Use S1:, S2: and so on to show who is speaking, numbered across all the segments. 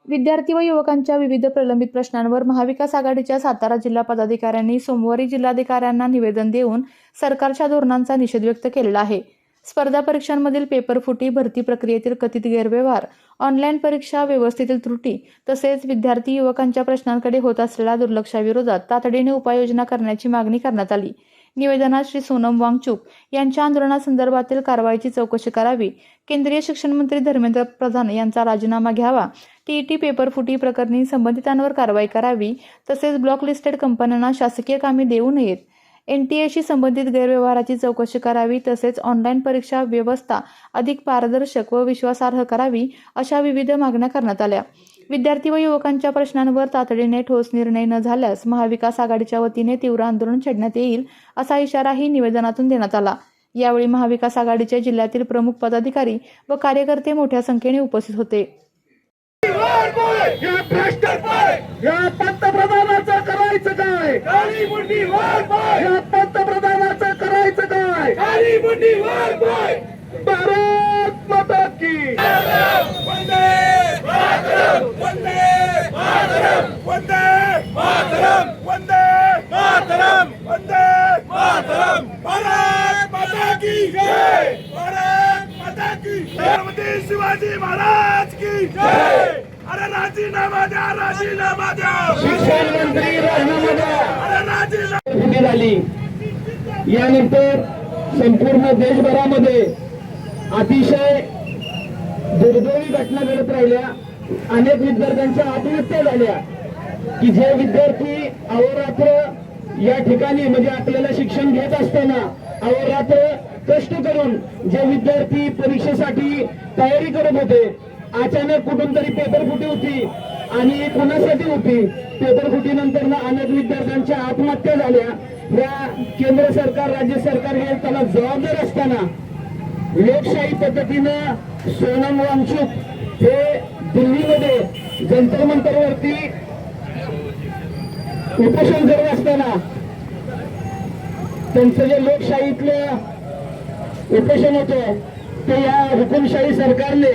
S1: विद्यार्थी व युवकांच्या विविध प्रलंबित प्रश्नांवर महाविकास आघाडीच्या सातारा जिल्हा पदाधिकाऱ्यांनी सोमवारी जिल्हाधिकाऱ्यांना निवेदन देऊन सरकारच्या धोरणांचा निषेध व्यक्त केलेला आहे। स्पर्धा परीक्षांमधील पेपरफुटी, भरती प्रक्रियेतील कथित गैरव्यवहार, ऑनलाईन परीक्षा व्यवस्थेतील त्रुटी तसेच विद्यार्थी युवकांच्या प्रश्नांकडे होत असलेल्या दुर्लक्षाविरोधात तातडीने उपाययोजना करण्याची मागणी करण्यात आली। निवेदनात श्री सोनम वांगचुक यांच्या आंदोलनासंदर्भातील कारवाईची चौकशी करावी, केंद्रीय शिक्षण मंत्री धर्मेंद्र प्रधान यांचा राजीनामा घ्यावा, टीईटी पेपरफुटी प्रकरणी संबंधितांवर कारवाई करावी, तसेच ब्लॉक लिस्टेड कंपन्यांना शासकीय कामे देऊ नयेत, एनटीएशी संबंधित गैरव्यवहाराची चौकशी करावी, तसेच ऑनलाईन परीक्षा व्यवस्था अधिक पारदर्शक व विश्वासार्ह करावी, अशा विविध मागण्या करण्यात आल्या। विद्यार्थी व युवकांच्या प्रश्नांवर तातडीने ठोस निर्णय न झाल्यास महाविकास आघाडीच्या वतीने तीव्र आंदोलन छेडण्यात येईल, असा इशाराही निवेदनातून देण्यात आला। यावेळी महाविकास आघाडीचे जिल्ह्यातील प्रमुख पदाधिकारी व कार्यकर्ते मोठ्या संख्येने उपस्थित होते।
S2: पंतप्रधानाचं करायचं काय? पंतप्रधानाचं करायचं काय? भारत माता की
S3: वंदे मातरम, वंदे मातरम, वंदे मातरम, वंदे मातरम, वंदे मातरम, भारत माता की जय, भारत माता की जय, छत्रपती शिवाजी महाराज की जय। अरे राजीनामा द्या, राजीनामा द्या,
S2: शिक्षण मंत्री राजीनामा द्या।
S3: अरे राजीनामा
S2: झाली। यानंतर संपूर्ण देशभरामध्ये अतिशय दुर्दैवी घटना घडत राहिल्या। अनेक विद्यार्थ्यांच्या आत्महत्या झाल्या की जे विद्यार्थी अहोरात्र या ठिकाणी म्हणजे आपल्याला शिक्षण घेत असताना अहोरात्र कष्ट करून जे विद्यार्थी परीक्षेसाठी तयारी करत होते, अचानक कुठून तरी पेपरफुटी होती आणि कोणासाठी होती, पेपरफुटीनंतर अनेक विद्यार्थ्यांच्या आत्महत्या झाल्या। या केंद्र सरकार, राज्य सरकार हे त्याला जबाबदार असताना लोकशाही पद्धतीनं सोनम वांगचुक हे दिल्लीमध्ये जंतर मंतरवरती उपोषण करत असताना त्यांचं जे लोकशाहीतलं उपोषण होतं ते या हुकुमशाही सरकारने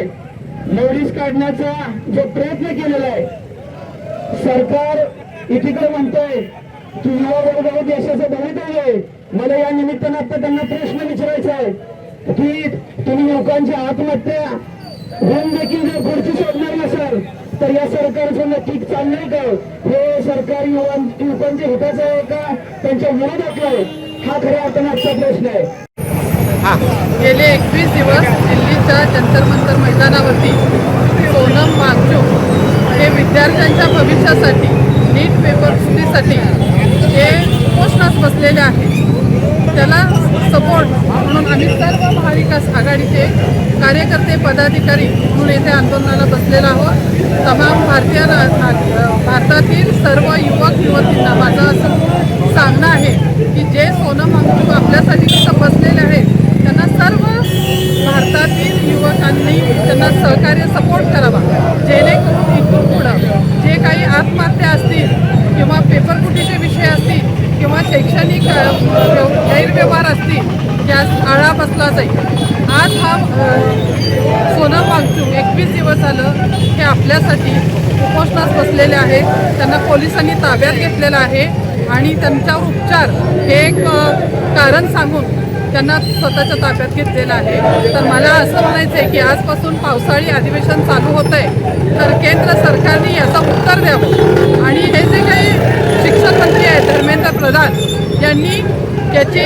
S2: मोडीस काढण्याचा जो प्रयत्न केलेला आहे, सरकार एकीकडे म्हणतोय की युवा वर्ग देशाचं भवितव्य आहे। मला या निमित्तानं आता त्यांना प्रश्न विचारायचा आहे की तुम्ही लोकांच्या आत्महत्या होऊन देखील जर पुढची सोडणार नसाल तर या सरकारचं नक्की चाललंय का? हे सरकार युवकांच्या हिताचं आहे का त्यांच्या विरोधातलं आहे? हा खऱ्या अर्थानं आजचा प्रश्न आहे।
S4: गेले 21 दिवस दिल्लीच्या जंतर मंतर मैदानावरती सोनम वांगचुक हे विद्यार्थ्यांच्या भविष्यासाठी, नीट पेपरफुटीसाठी हे उपोषणास बसलेले आहेत। त्याला सपोर्ट म्हणून आम्ही सर्व महाविकास आघाडीचे कार्यकर्ते, पदाधिकारी म्हणून येथे आंदोलनाला बसलेलो आहोत। तमाम भारतातील सर्व युवक युवतींना माझं असं सांगणं आहे की जे सोनम वांगचुक आपल्यासाठी तिथं बसलेले आहेत त्यांना सर्व भारतातील युवकांनी त्यांना सहकार्य सपोर्ट करावा, जेणेकरून इथून पुढं जे काही आत्महत्या असतील किंवा पेपरफुटीचे विषय असतील किंवा शैक्षणिक गैरव्यवहार असतील त्यास आळा बसला जाईल। आज हा सोनम वांगचुक 21 दिवस झालं हे आपल्यासाठी उपोषणास बसलेले आहेत। त्यांना पोलिसांनी ताब्यात घेतलेलं आहे आणि त्यांच्यावर उपचार हे एक कारण सांगून त्यांना स्वतःच्या ताब्यात घेतलेलं आहे। तर मला असं म्हणायचं आहे की आजपासून पावसाळी अधिवेशन चालू होत आहे, तर केंद्र सरकारने याचं उत्तर द्यावं आणि हे जे काही शिक्षण मंत्री आहेत धर्मेंद्र प्रधान यांनी याची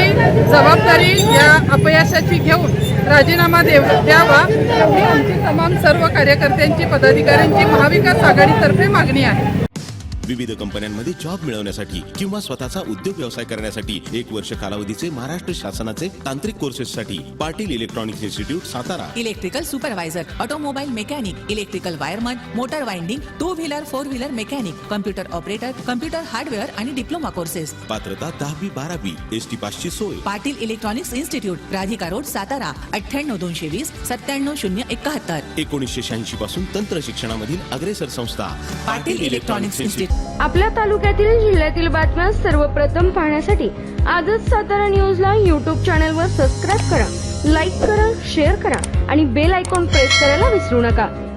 S4: जबाबदारी या अपयशाची घेऊन राजीनामा द्यावा, ही आमची तमाम सर्व कार्यकर्त्यांची, पदाधिकाऱ्यांची महाविकास आघाडीतर्फे मागणी आहे।
S5: विविध कंपन्यांमध्ये जॉब मिळवण्यासाठी किंवा स्वतःचा उद्योग व्यवसाय करण्यासाठी 1 वर्ष कालावधीचे महाराष्ट्र शासनाचे तांत्रिक कोर्सेससाठी Patil electronics institute Satara.
S6: Electrical supervisor, automobile mechanic, electrical wireman, motor winding, 2 wheeler 4 wheeler mechanic, computer operator, computer hardware आणि डिप्लोमा कोर्सेस।
S5: पात्रता 10वी 12वी, एसटी पासची सोय।
S6: Patil electronics institute, Radhika road, Satara 98 220 97 071।
S5: 1986 पासून तंत्र शिक्षणामधील अग्रेसर संस्था
S6: पाटील इलेक्ट्रॉनिक्स इन्स्टिट्यूट।
S7: आपल्या तालुक्यातील जिल्ह्यातील बातम्या सर्वप्रथम पाहण्यासाठी आजच सातारा न्यूजला YouTube चॅनलवर सबस्क्राईब करा, लाईक करा, शेअर करा आणि बेल आयकॉन प्रेस करायला विसरू नका।